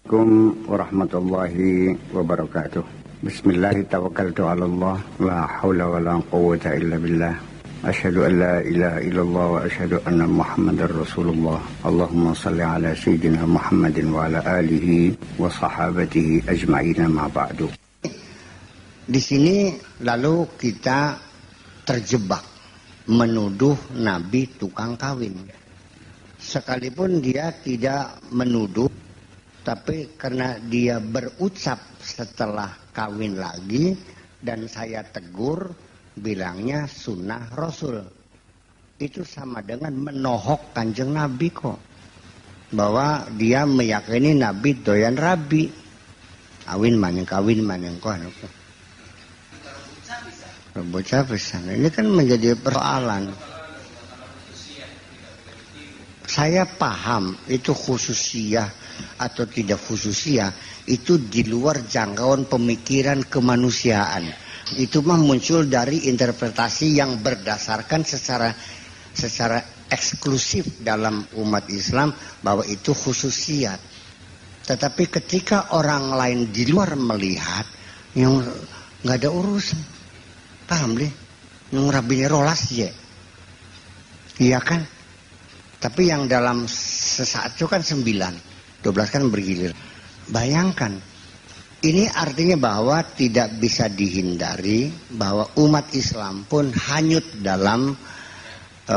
Assalamualaikum warahmatullahi wabarakatuh. Bismillahirrahmanirrahim. La haula wa la quwwata illa billah. Asyhadu an la ilaha illallah wa asyhadu anna Muhammadar Rasulullah. Allahumma salli ala sayyidina Muhammadin wa ala alihi wa sahabatihi ajma'in ma ba'du. Di sini lalu kita terjebak menuduh Nabi tukang kawin. Sekalipun dia tidak menuduh, tapi karena dia berucap setelah kawin lagi dan saya tegur bilangnya sunnah Rasul, itu sama dengan menohok Kanjeng Nabi kok, bahwa dia meyakini Nabi doyan rabi, kawin maning kok bocah bisa. Ini kan menjadi persoalan. Saya paham itu khususiyah atau tidak khususiyah, itu di luar jangkauan pemikiran kemanusiaan. Itu mah muncul dari interpretasi yang berdasarkan secara eksklusif dalam umat Islam bahwa itu khususiyat. Tetapi ketika orang lain di luar melihat, yang nggak ada urusan, paham deh, yang rabinya rolas ya, iya kan? Tapi yang dalam sesaat itu kan 9, 12 kan bergilir. Bayangkan, ini artinya bahwa tidak bisa dihindari bahwa umat Islam pun hanyut dalam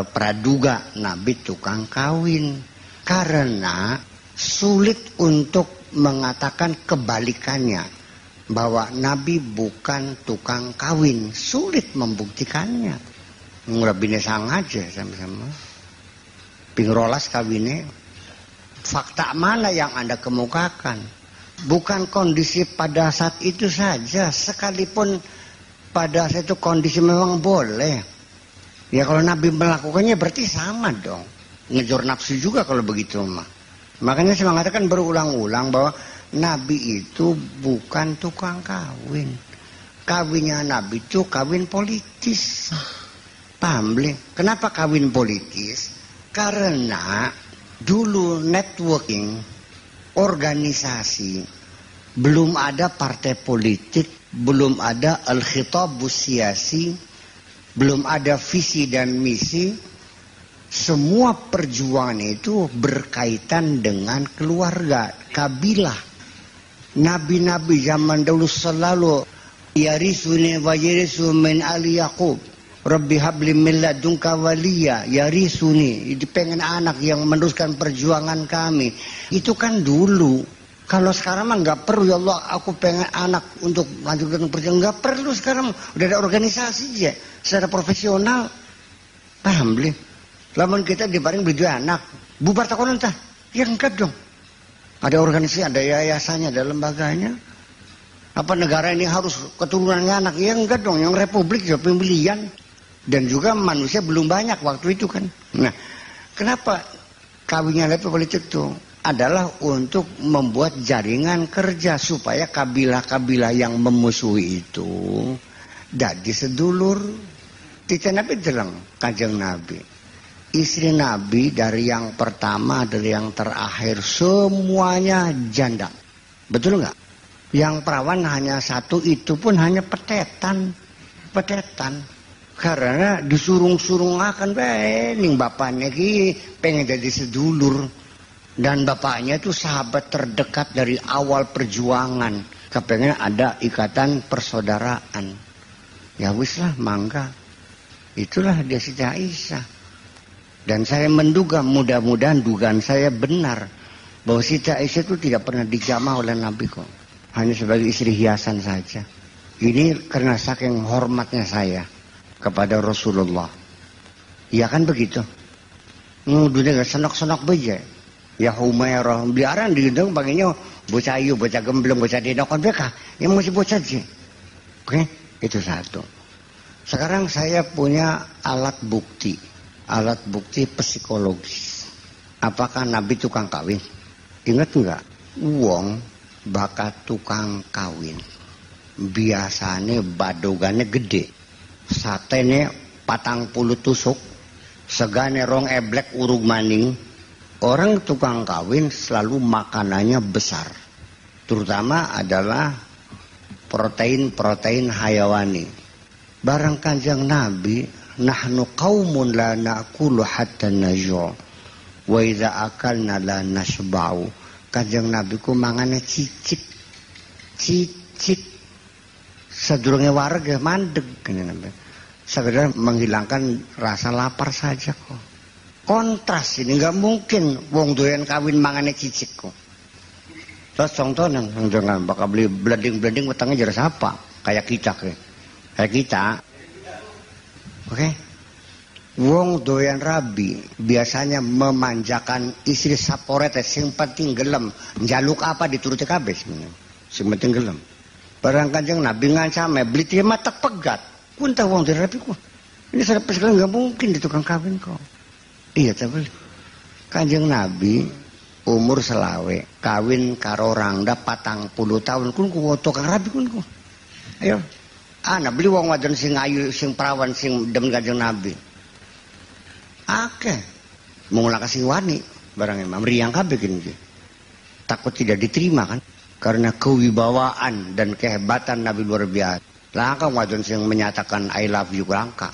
praduga Nabi tukang kawin. Karena sulit untuk mengatakan kebalikannya, bahwa Nabi bukan tukang kawin. Sulit membuktikannya. Ngurabine sang aja sama-sama. Pingrolas kawinnya. Fakta mana yang Anda kemukakan? Bukan kondisi pada saat itu saja. Sekalipun pada saat itu kondisi memang boleh. Ya kalau Nabi melakukannya berarti sama dong. Ngejar nafsu juga kalau begitu mah. Makanya saya mengatakan berulang-ulang bahwa Nabi itu bukan tukang kawin. Kawinnya Nabi itu kawin politis. Paham belum? Kenapa kawin politis? Karena dulu networking, organisasi, belum ada partai politik, belum ada al-khitabus siyasi, belum ada visi dan misi. Semua perjuangan itu berkaitan dengan keluarga, kabilah. Nabi-nabi zaman dahulu selalu yarisuni wa yarisu min ali Yaqub. Rabbi habli min ladunka waliya yarisuni. Pengen anak yang meneruskan perjuangan kami. Itu kan dulu. Kalau sekarang mah nggak perlu, ya Allah aku pengen anak untuk lanjutkan perjuangan. Nggak perlu sekarang, udah ada organisasi ya secara profesional. Paham belum? Lamun kita diparing beli anak, bubar takon entah. Ya enggak dong. Ada organisasi, ada yayasannya, ada lembaganya. Apa negara ini harus keturunannya anak? Ya enggak dong, yang republik ya pemilihan. Dan juga manusia belum banyak waktu itu kan. Nah, kenapa kawinnya Nabi politik itu? Adalah untuk membuat jaringan kerja supaya kabilah-kabilah yang memusuhi itu jadi sedulur. Tita Nabi jelang Kanjeng Nabi. Istri Nabi dari yang pertama, dari yang terakhir, semuanya janda. Betul nggak? Yang perawan hanya satu, itu pun hanya petetan. Karena disurung-surung akan ning bapaknya ki pengen jadi sedulur. Dan bapaknya itu sahabat terdekat dari awal perjuangan. Kepengen ada ikatan persaudaraan. Ya wis lah, mangga. Itulah dia Siti Aisyah. Dan saya menduga, mudah-mudahan dugaan saya benar, bahwa Siti Aisyah itu tidak pernah dijamah oleh Nabi kok. Hanya sebagai istri hiasan saja. Ini karena saking hormatnya saya kepada Rasulullah. Ya kan begitu. Dunia gak senok-senok beja. Ya Humairah, biaran diundang pakainya bocah ayu, bocah gembleng, bocah dinokon mereka. Yang masih bocah sih. Oke, itu satu. Sekarang saya punya alat bukti psikologis. Apakah Nabi tukang kawin? Ingat enggak? Wong bakat tukang kawin. Biasanya badogane gede. Satene 40 tusuk. Segane rong eblek urug maning. Orang tukang kawin selalu makanannya besar. terutama adalah protein hayawani. Barang Kanjeng Nabi, nahnu qaumun la na'kulu hatta najua wa idza akalna la nasba'u. Kanjeng Nabi ku mangane cicik sedurunge warga mandeg Kanjeng Nabi. Sekedar menghilangkan rasa lapar saja kok. Kontras ini nggak mungkin wong doyan kawin mangane cicik kok. Terus contoh nang jangan bakal beli blending wetenge jelas apa? Kayak kita Kayak kita. Oke. Wong doyan rabi biasanya memanjakan istri saporete sing penting gelem. Njaluk apa dituruti kabeh sebenarnya. Sing penting gelem. Barang Kanjeng Nabi ngancame beli dia mata pegat. Kuntah wong doyan rabi ku. Ini sampai sekarang nggak mungkin di tukang kawin kok. Iya tapi Kanjeng Nabi umur selawe kawin karo rangda 40 tahun kun ku tukang rabi kun ku. Ayo. Ana beli wong wadon sing ayu sing perawan sing demen Kanjeng Nabi. Akeh. Mula kasih wani barang emang meriang kabeh iki. Takut tidak diterima kan karena kewibawaan dan kehebatan Nabi luar biasa. Langka wadon sing menyatakan I love you langka.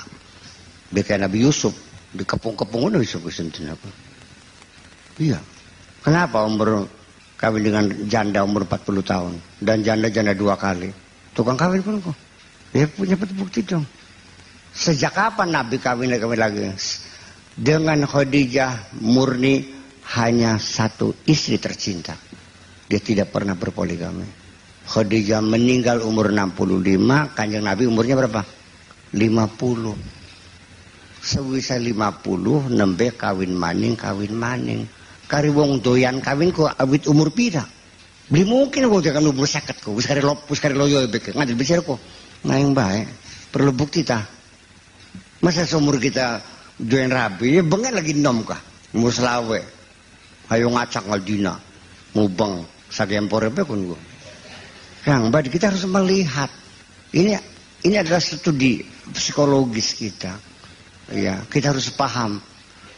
Beka Nabi Yusuf di kepung-kepung udah Yusuf senten apa. Iya. Kenapa umur kawin dengan janda umur 40 tahun dan janda 2 kali? Tukang kawin pun kok. Dia punya bukti dong. Sejak kapan Nabi kawin lagi? Dengan Khadijah murni hanya satu istri tercinta. Dia tidak pernah berpoligami. Khadijah meninggal umur 65, Kanjeng Nabi umurnya berapa? 50. Sewisa 50 nembe kawin maning. Kari wong doyan kawin ku awit umur pira? Beli mungkin wong jangan umur 50 ku. Wis kari loyo bek ngadil bicara ku. Maing bae. Perlu bukti ta. Masa seumur kita doyan rabi bengen lagi nom kah? Umur selawe. Hayo ngacak ngaldina. Mubeng sakian porepe kun ku. Yang mbak kita harus melihat. Ini adalah studi psikologis kita. Ya, kita harus paham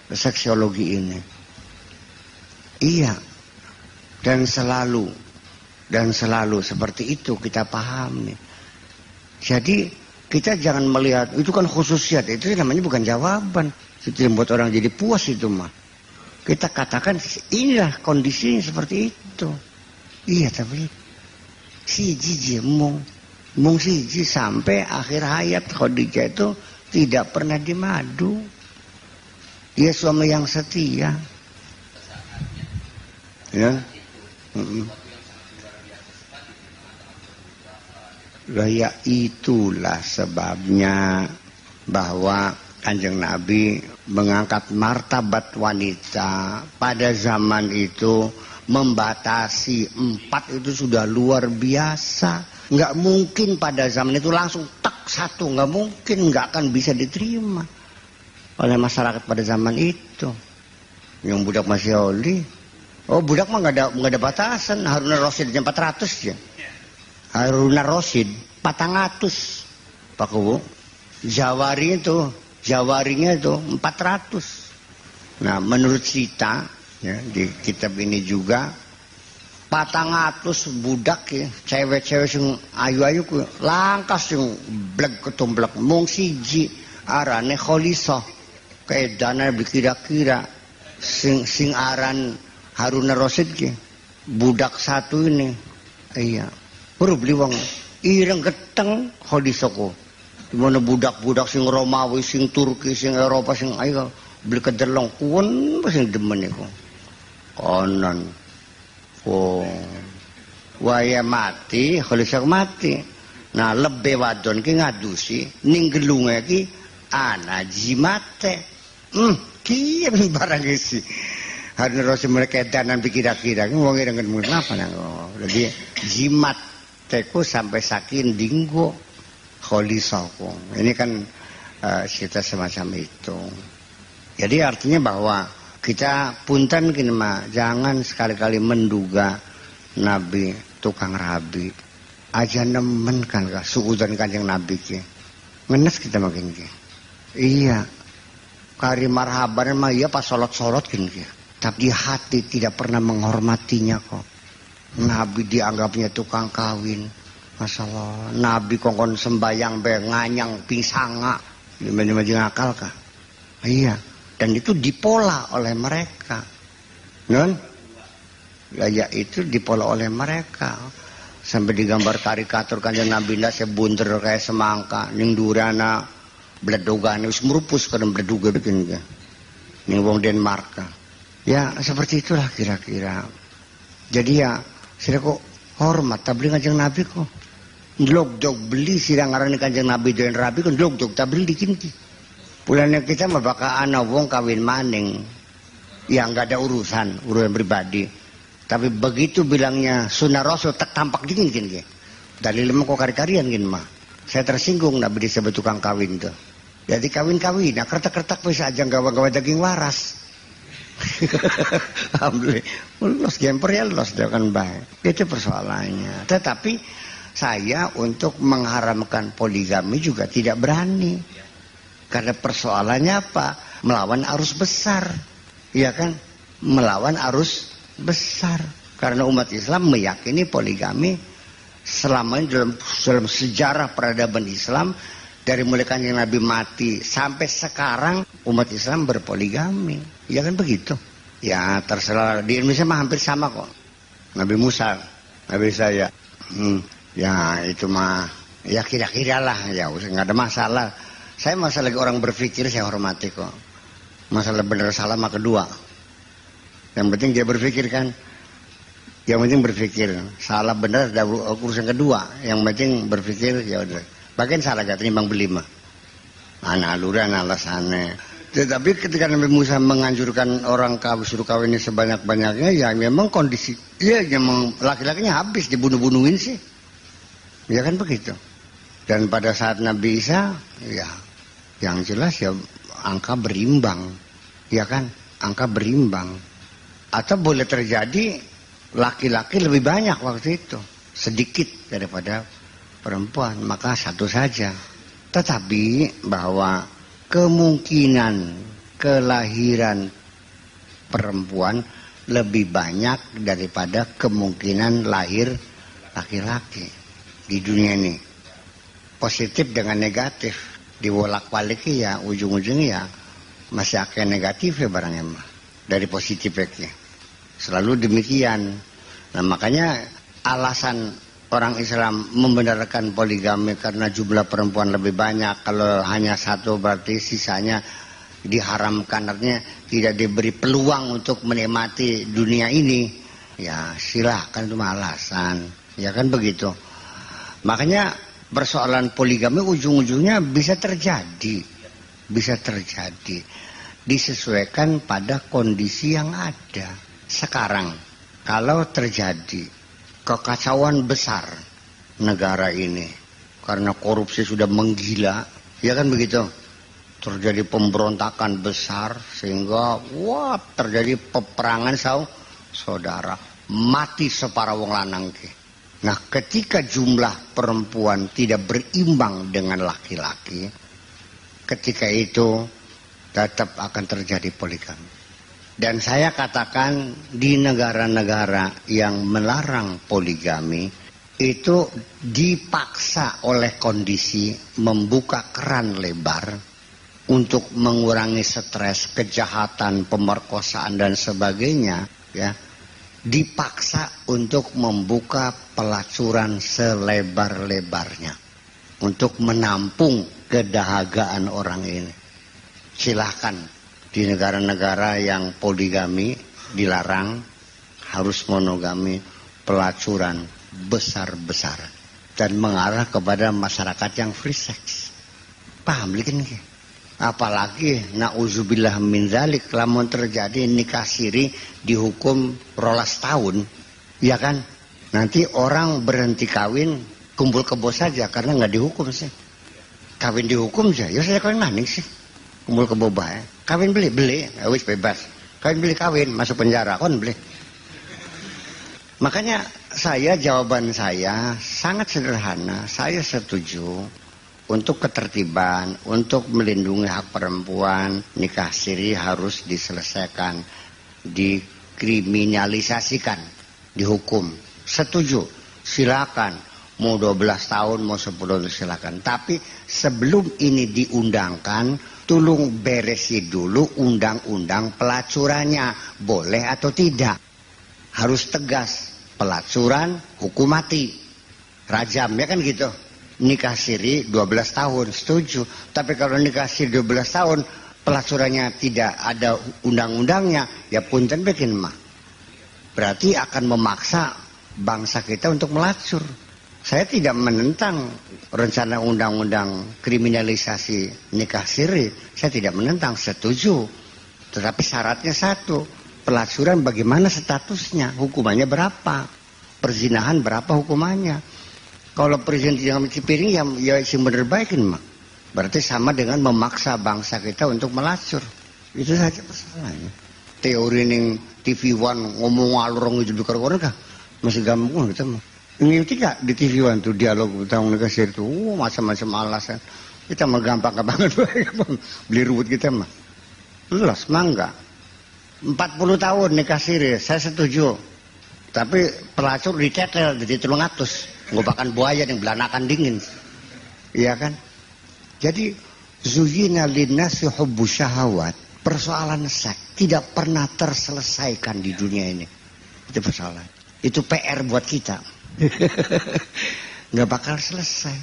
seksiologi ini. Iya. Dan selalu seperti itu kita pahami. Jadi kita jangan melihat itu kan khususiat, itu namanya bukan jawaban. Itu yang buat orang jadi puas itu mah. Kita katakan inilah kondisinya seperti itu. Iya tapi siji mung siji sampai akhir hayat Khadijah itu tidak pernah dimadu. Dia suami yang setia. Ya. Ya itulah sebabnya bahwa Kanjeng Nabi mengangkat martabat wanita pada zaman itu membatasi 4 itu sudah luar biasa. Nggak mungkin pada zaman itu langsung tak satu, nggak mungkin, nggak akan bisa diterima oleh masyarakat pada zaman itu. Yang budak masih oli, oh budak mah nggak ada batasan. Harun Rasid 400 ya. Harun Rasid 400 Pak Kubu. Jawarinya itu 400. Nah menurut Sita ya, di kitab ini juga 400 budak ya, cewek-cewek sing ayu-ayu ku langkas sing bleg ketumblek mung siji arane Kholisah. Kaedane kira-kira sing aran Harun Rasid ki budak satu ini. Iya. Baru beli wong ireng geteng Kholisah ku. Dimana budak-budak sing Romawi, sing Turki, sing Eropa, sing ayo beli kedelong kuwen sing demen iku. Konon. Oh. Waya mati, Kholisah mati. Nah, lebih wadon ki ngadusi ning gelunge ki ana jimate. Kiye barang isi. Harun Rasid mereka danan kira-kira wong ireng ngene apa nang. Jadi jimat teku sampai saking dinggo Kholisah. Ini kan cerita semacam itu. Jadi artinya bahwa kita punten kini mah jangan sekali-kali menduga Nabi tukang rabi. Aja nemen kan suudan Kanjeng Nabi ki. Ngenes kita makin ki. Iya. Kari marhaban mah iya pas salat-salat ki. Tapi di hati tidak pernah menghormatinya kok. Nabi dianggapnya tukang kawin. Masya Allah, Nabi kongkon sembayang be nganyang pingsanga. Gimana ngakal kah? Iya, dan itu dipola oleh mereka. Non? Gaya itu dipola oleh mereka. Sampai digambar karikatur kanjeng Nabi ndak sebunter kayak semangka ning durana bledogane wis merupus kadang bleduga bikin ke. Ning wong Denmark. Ya, seperti itulah kira-kira. Jadi ya, sira kok hormat tabli kanjeng Nabi kok. Ndlog-dog beli sirang ngaran kanjeng Nabi doen rabi kan ndlog-dog tabli dikinki. Pulane kita mah bakal ana wong kawin maning. Ya enggak ada urusan pribadi. Tapi begitu bilangnya sunnah Rasul tak tampak dingin gini. Dalil mah kok kari-karian gini mah. Saya tersinggung Nabi disebut tukang kawin tuh. Jadi kawin-kawin, nah kertak-kertak bisa aja gawa-gawa daging waras. Alhamdulillah, los gemper ya los dia kan baik. Itu persoalannya. Tetapi saya untuk mengharamkan poligami juga tidak berani. Karena persoalannya apa? Melawan arus besar. Iya kan? Melawan arus besar. Karena umat Islam meyakini poligami selama ini dalam sejarah peradaban Islam, dari mulai kanjeng Nabi mati sampai sekarang umat Islam berpoligami. Ya kan begitu? Ya terserah, di Indonesia mah hampir sama kok. Nabi Musa, Nabi saya. Ya itu mah ya kira-kira lah, ya nggak ada masalah. Saya masalah lagi orang berpikir saya hormati kok. Masalah benar salah mah kedua. Yang penting dia berpikir kan. Yang penting berpikir, salah benar ada urusan kedua. Yang penting berpikir ya udah. Bagian salah gak timbang beli mah. Anak aluran alasannya. Tetapi ketika Nabi Musa menganjurkan orang suruh kawin sebanyak-banyaknya, ya memang kondisi, ya memang laki-lakinya habis dibunuh-bunuhin sih. Ya kan begitu. Dan pada saat Nabi Isa, ya yang jelas ya angka berimbang. Ya kan, angka berimbang. Atau boleh terjadi laki-laki lebih banyak waktu itu, sedikit daripada perempuan, maka satu saja. Tetapi bahwa kemungkinan kelahiran perempuan lebih banyak daripada kemungkinan lahir laki-laki di dunia ini. Positif dengan negatif diwolak-balik ya ujung-ujungnya ya masih akan negatif ya barangnya mah dari positifnya. Selalu demikian. Nah makanya alasan orang Islam membenarkan poligami karena jumlah perempuan lebih banyak. Kalau hanya satu berarti sisanya diharamkan. Artinya tidak diberi peluang untuk menikmati dunia ini. Ya silahkan, itu alasan. Ya kan begitu. Makanya persoalan poligami ujung-ujungnya bisa terjadi. Bisa terjadi. Disesuaikan pada kondisi yang ada. Sekarang kalau terjadi kekacauan besar negara ini karena korupsi sudah menggila, ya kan begitu, terjadi pemberontakan besar sehingga wah terjadi peperangan saudara, mati separa wong lanang ke. Nah ketika jumlah perempuan tidak berimbang dengan laki-laki, ketika itu tetap akan terjadi poligami. Dan saya katakan di negara-negara yang melarang poligami itu dipaksa oleh kondisi membuka keran lebar untuk mengurangi stres, kejahatan, pemerkosaan dan sebagainya, ya. Dipaksa untuk membuka pelacuran selebar-lebarnya untuk menampung kedahagaan orang ini. Silahkan. Di negara-negara yang poligami dilarang, harus monogami, pelacuran besar-besaran dan mengarah kepada masyarakat yang free sex. Paham likin ke? Apalagi na'udzubillah min dzalik lamun terjadi nikah siri dihukum 12 tahun, ya kan? Nanti orang berhenti kawin kumpul kebo saja karena nggak dihukum sih. Kawin dihukum saja, ya saya kawin maning sih. Kumpul kebo bae. Kawin beli, wis bebas. Kawin beli kawin, masuk penjara, kon beli. Makanya jawaban saya sangat sederhana. Saya setuju untuk ketertiban, untuk melindungi hak perempuan, nikah siri harus diselesaikan, dikriminalisasikan, dihukum setuju, silakan. Mau 12 tahun, mau 10 tahun silakan. Tapi sebelum ini diundangkan, tolong beresi dulu undang-undang pelacurannya. Boleh atau tidak? Harus tegas. Pelacuran, hukum mati. Rajam, ya kan gitu. Nikah siri 12 tahun, setuju. Tapi kalau nikah siri 12 tahun, pelacurannya tidak ada undang-undangnya, ya punten bikin mah. Berarti akan memaksa bangsa kita untuk melacur. Saya tidak menentang rencana undang-undang kriminalisasi nikah siri. Saya tidak menentang, setuju. Tetapi syaratnya satu, pelacuran bagaimana statusnya, hukumannya berapa, perzinahan berapa hukumannya. Kalau presiden tidak mencuci piring ya sih bener baikin mah. Berarti sama dengan memaksa bangsa kita untuk melacur. Itu saja persoalannya. Teori ning TV One ngomong alurong itu dikor-kor kah? Masih gampang gitu mah. Ngikuti gak di TV One tuh dialog tentang nikah siri itu macam-macam alasan. Kita mah gampang-gampang beli ruwet kita mah. Jelas mangga. 40 tahun nikah siri, saya setuju. Tapi pelacur ditetel jadi 300. Ngobakan buaya yang belanakan dingin. Iya kan? Jadi zuyina linnasi hubbu syahawat. Persoalan seks tidak pernah terselesaikan di dunia ini. Itu persoalan. Itu PR buat kita. Nggak bakal selesai.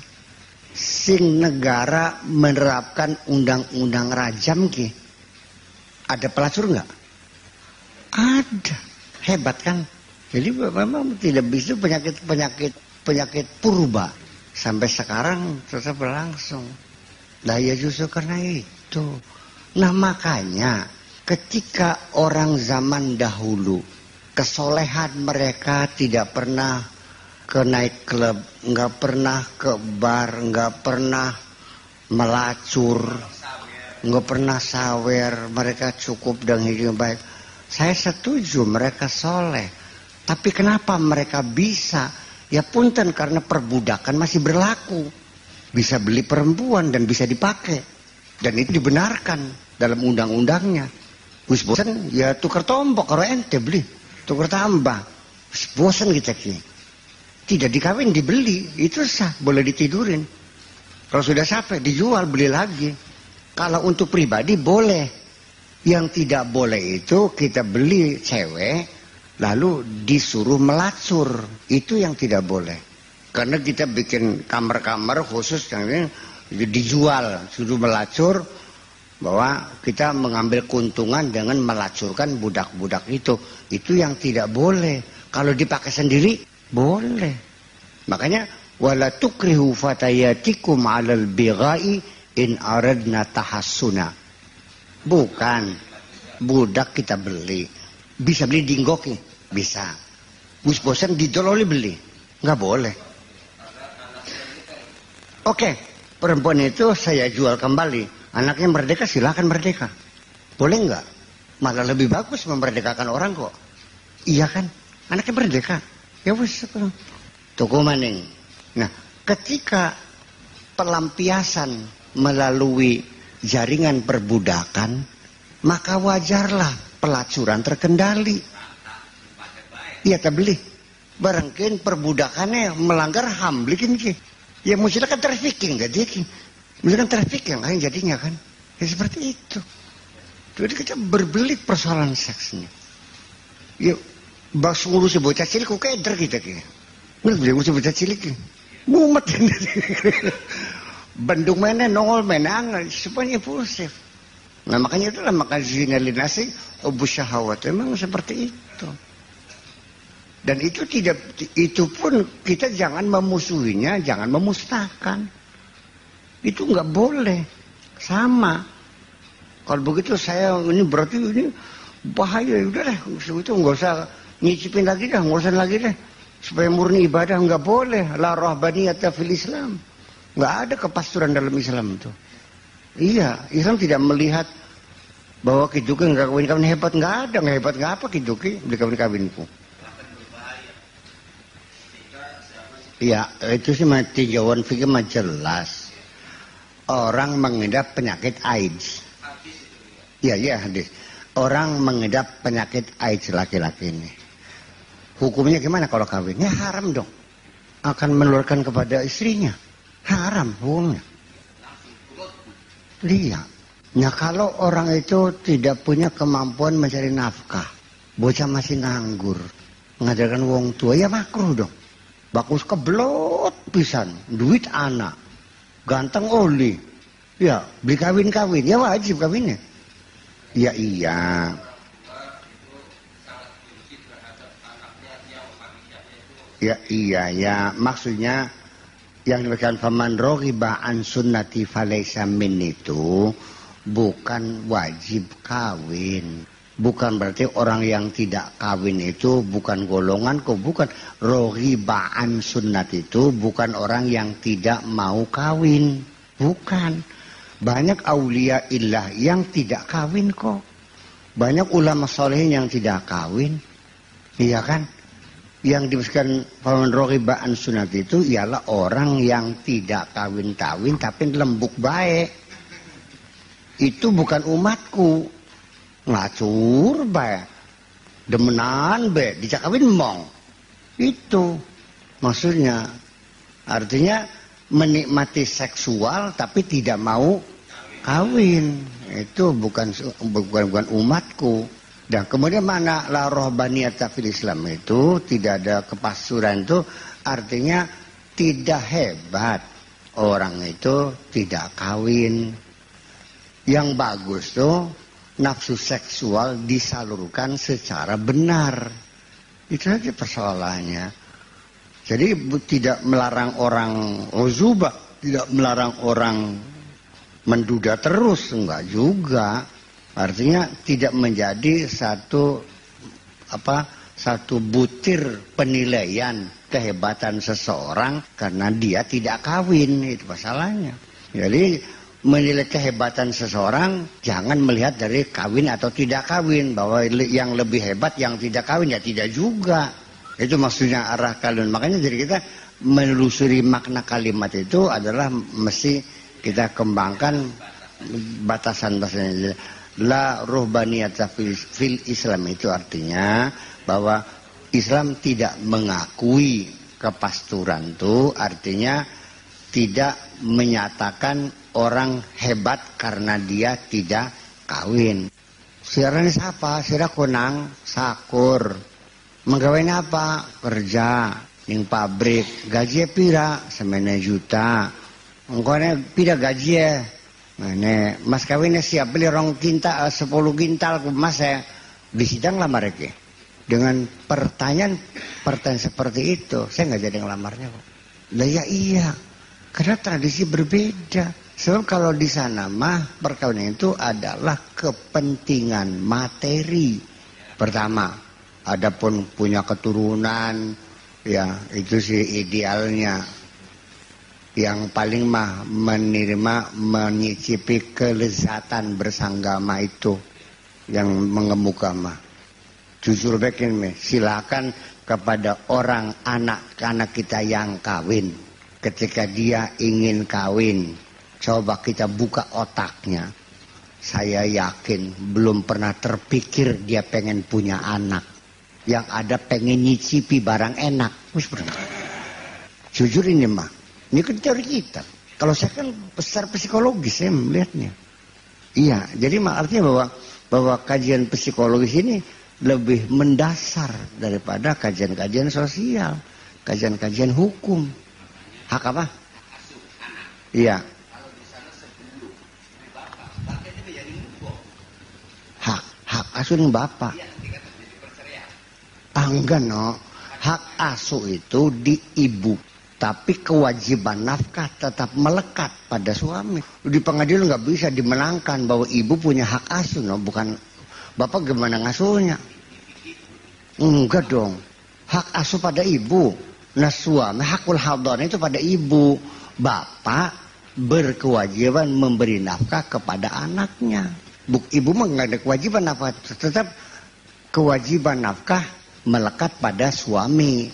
Sing negara menerapkan undang-undang rajam ki. Ada pelacur nggak? Ada. Hebat kan? Jadi memang tidak bisa penyakit purba sampai sekarang tetap berlangsung. Nah ya justru karena itu. Nah makanya ketika orang zaman dahulu kesolehan mereka tidak pernah ke night club, nggak pernah ke bar, nggak pernah melacur, nggak pernah sawer, mereka cukup dengan hidup yang baik. Saya setuju mereka soleh, tapi kenapa mereka bisa? Ya punten karena perbudakan masih berlaku, bisa beli perempuan dan bisa dipakai, dan itu dibenarkan dalam undang-undangnya. Wis bosan ya tukar tombok kalau ente beli, tukar tambah, wis bosan kita ki. Tidak dikawin dibeli, itu sah, boleh ditidurin. Kalau sudah sampai dijual beli lagi. Kalau untuk pribadi boleh. Yang tidak boleh itu kita beli cewek lalu disuruh melacur, itu yang tidak boleh. Karena kita bikin kamar-kamar khusus yang ini dijual, suruh melacur, bahwa kita mengambil keuntungan dengan melacurkan budak-budak itu yang tidak boleh. Kalau dipakai sendiri boleh. Makanya wala tukrihu fatayatikum 'alal bigha'i in aradna tahassuna. Bukan budak kita beli. Bisa beli dinggoki, bisa. Gus bosan didololi beli. Enggak boleh. Oke, perempuan itu saya jual kembali. Anaknya merdeka, silakan merdeka. Boleh enggak? Malah lebih bagus memerdekakan orang kok. Iya kan? Anaknya merdeka. Ya wis, toko maning. Nah, ketika pelampiasan melalui jaringan perbudakan, maka wajarlah pelacuran terkendali. Iya terbeli. Barangkin perbudakannya melanggar HAM, bikin ki. Ya mestinya kan trafficking enggak dia ki. Mestinya kan trafficking kan jadinya kan. Ya seperti itu. Jadi kita berbelit persoalan seks ini. Ya bas ngurusi bocah cilik kok keder kita ki. Ngurusi bocah cilik ki. Mumet. Bandung mana nongol menang semuanya impulsif. Nah makanya itulah maka zinalinasi hubbu syahawat memang seperti itu. Dan itu tidak, itu pun kita jangan memusuhinya, jangan memusnahkan. Itu nggak boleh. Sama. Kalau begitu saya ini berarti ini bahaya. Udah deh, itu nggak usah nyicipin lagi dah, nggak usah lagi deh. Supaya murni ibadah nggak boleh. La rahbaniyata fil Islam. Nggak ada kepasturan dalam Islam itu. Iya, Islam tidak melihat bahwa Kiduki nggak kawin-kawin hebat, nggak ada, nggak hebat nggak apa Kiduki beli kawin-kawinku. Iya, itu sih tinjauan fikih mah jelas. Orang mengidap penyakit AIDS. Iya, iya hadis. Orang mengidap penyakit AIDS laki-laki ini. Hukumnya gimana kalau kawin? Ya haram dong. Akan menelurkan kepada istrinya. Haram hukumnya. Iya. Nah kalau orang itu tidak punya kemampuan mencari nafkah, bocah masih nganggur, mengajarkan wong tua, ya makruh dong. Bagus keblot pisan, duit anak, ganteng oli, ya beli kawin-kawin, ya wajib kawinnya. Ya iya. Ya iya ya, maksudnya yang dikatakan faman raghiba an sunnati falaysa min itu bukan wajib kawin. Bukan berarti orang yang tidak kawin itu bukan golonganku, bukan. Raghiba an sunnat itu bukan orang yang tidak mau kawin. Bukan. Banyak aulia illah yang tidak kawin kok. Banyak ulama solehin yang tidak kawin. Iya kan? Yang diberikan faman raghiba an sunnat itu ialah orang yang tidak kawin-kawin tapi lembuk baik. Itu bukan umatku. Ngacur bae. Demenan bae, dijak kawin mong. Itu maksudnya. Artinya menikmati seksual tapi tidak mau kawin. Itu bukan umatku. Dan kemudian mana la rohbaniyata fil Islam itu tidak ada kepasturan itu artinya tidak hebat orang itu tidak kawin. Yang bagus tuh nafsu seksual disalurkan secara benar. Itu aja persoalannya. Jadi tidak melarang orang uzubah, tidak melarang orang menduda terus, enggak juga. Artinya tidak menjadi satu butir penilaian kehebatan seseorang karena dia tidak kawin, itu masalahnya. Jadi menilai kehebatan seseorang jangan melihat dari kawin atau tidak kawin, bahwa yang lebih hebat yang tidak kawin, ya tidak juga. Itu maksudnya arah kalimat. Makanya jadi kita menelusuri makna kalimat itu adalah mesti kita kembangkan batasan-batasannya. La ruhbaniyata fil Islam itu artinya bahwa Islam tidak mengakui kepasturan itu, artinya tidak menyatakan orang hebat karena dia tidak kawin. Siaran siapa? Sira kunang sakur. Menggawin apa? Kerja ning pabrik. Gaji pira? 9 juta. Engkone pira gaji ya? Mane mas kawinnya siap beli 2 kintal 10 kintal ku mas ya. Disidang lamar iki. Dengan pertanyaan seperti itu, saya nggak jadi ngelamarnya kok. Lah ya iya. Karena tradisi berbeda. Sebab kalau di sana mah perkawinan itu adalah kepentingan materi. Pertama, adapun punya keturunan, ya itu sih idealnya. Yang paling mah menyicipi kelezatan bersanggama itu yang mengemuka mah. Jujur begini, silakan kepada orang anak-anak kita yang kawin. Ketika dia ingin kawin, coba kita buka otaknya. Saya yakin belum pernah terpikir dia pengen punya anak. Yang ada pengen nyicipi barang enak. Jujur ini mah. Ini kan teori kita. Kalau saya kan secara psikologis saya melihatnya. Iya, jadi artinya bahwa kajian psikologis ini lebih mendasar daripada kajian-kajian sosial. Kajian-kajian hukum. Hak apa? Iya. Hak asuh yang bapak. Enggak no. Hak asuh itu di ibu. Tapi kewajiban nafkah tetap melekat pada suami. Di pengadilan nggak bisa dimenangkan bahwa ibu punya hak asuh, no? Bukan bapak gimana ngasuhnya? Enggak dong. Hak asuh pada ibu. Nah suami hakul hadon itu pada ibu. Bapak berkewajiban memberi nafkah kepada anaknya. Ibu mah nggak ada kewajiban apa, tetap kewajiban nafkah melekat pada suami.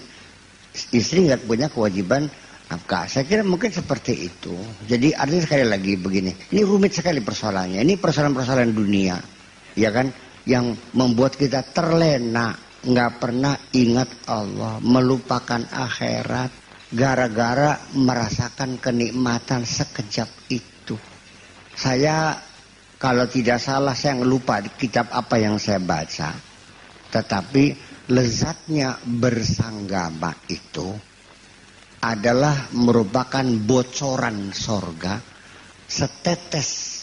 Istri nggak punya kewajiban nafkah. Saya kira mungkin seperti itu. Jadi artinya sekali lagi begini, ini rumit sekali persoalannya. Ini persoalan-persoalan dunia, ya kan, yang membuat kita terlena nggak pernah ingat Allah, melupakan akhirat, gara-gara merasakan kenikmatan sekejap itu. Saya kalau tidak salah, saya lupa di kitab apa yang saya baca, tetapi lezatnya bersanggama itu adalah merupakan bocoran sorga, setetes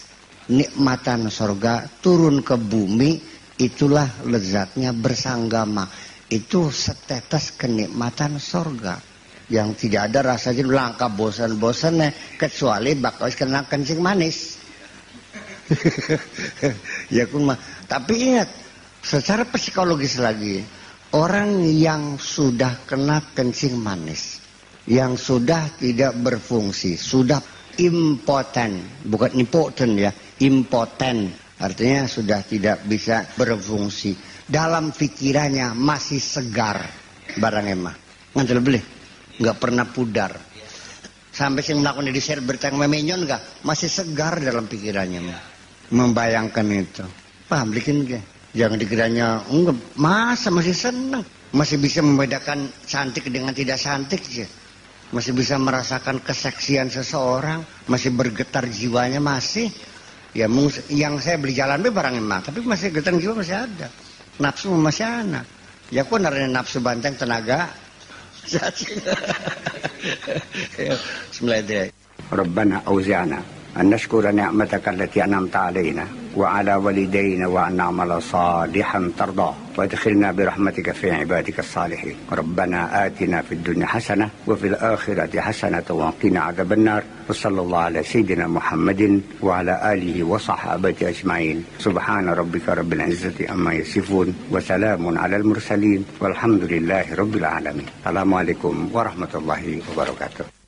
nikmatan sorga turun ke bumi, itulah lezatnya bersanggama. Itu setetes kenikmatan sorga yang tidak ada rasanya langka bosan-bosannya kecuali bakal kena kencing manis. Ya kumah. Tapi ingat, secara psikologis lagi, orang yang sudah kena kencing manis, yang sudah tidak berfungsi, sudah impoten, bukan impoten ya, impoten, artinya sudah tidak bisa berfungsi. Dalam pikirannya masih segar barang emah, ngantel beli, nggak pernah pudar. Sampai sing melakukan di share bertang memenyon nggak, masih segar dalam pikirannya, membayangkan itu. Paham bikin ke? Jangan dikiranya enggak, masa masih senang, masih bisa membedakan cantik dengan tidak cantik sih. Masih bisa merasakan keseksian seseorang, masih bergetar jiwanya masih. Ya yang saya beli jalan be barang emang, tapi masih getar jiwa masih ada. Nafsu masih ada. Ya kok naranya nafsu banteng tenaga. Bismillahirrahmanirrahim. Rabbana auzi'na an nashkura ni'mataka allati an'amta 'alaina wa 'ala walidayna wa an na'mala salihan tardah wa adkhilna bi rahmatika fi 'ibadika as-salihin. Rabbana atina fid dunya hasanah wa fil akhirati hasanah wa qina 'adzabannar. Wa sallallahu ala sayyidina Muhammadin wa ala alihi wa sahbihi ajma'in. Subhana rabbika rabbil 'izzati amma yasifun wa salamun 'alal mursalin walhamdulillahi rabbil alamin. Assalamualaikum warahmatullahi wabarakatuh.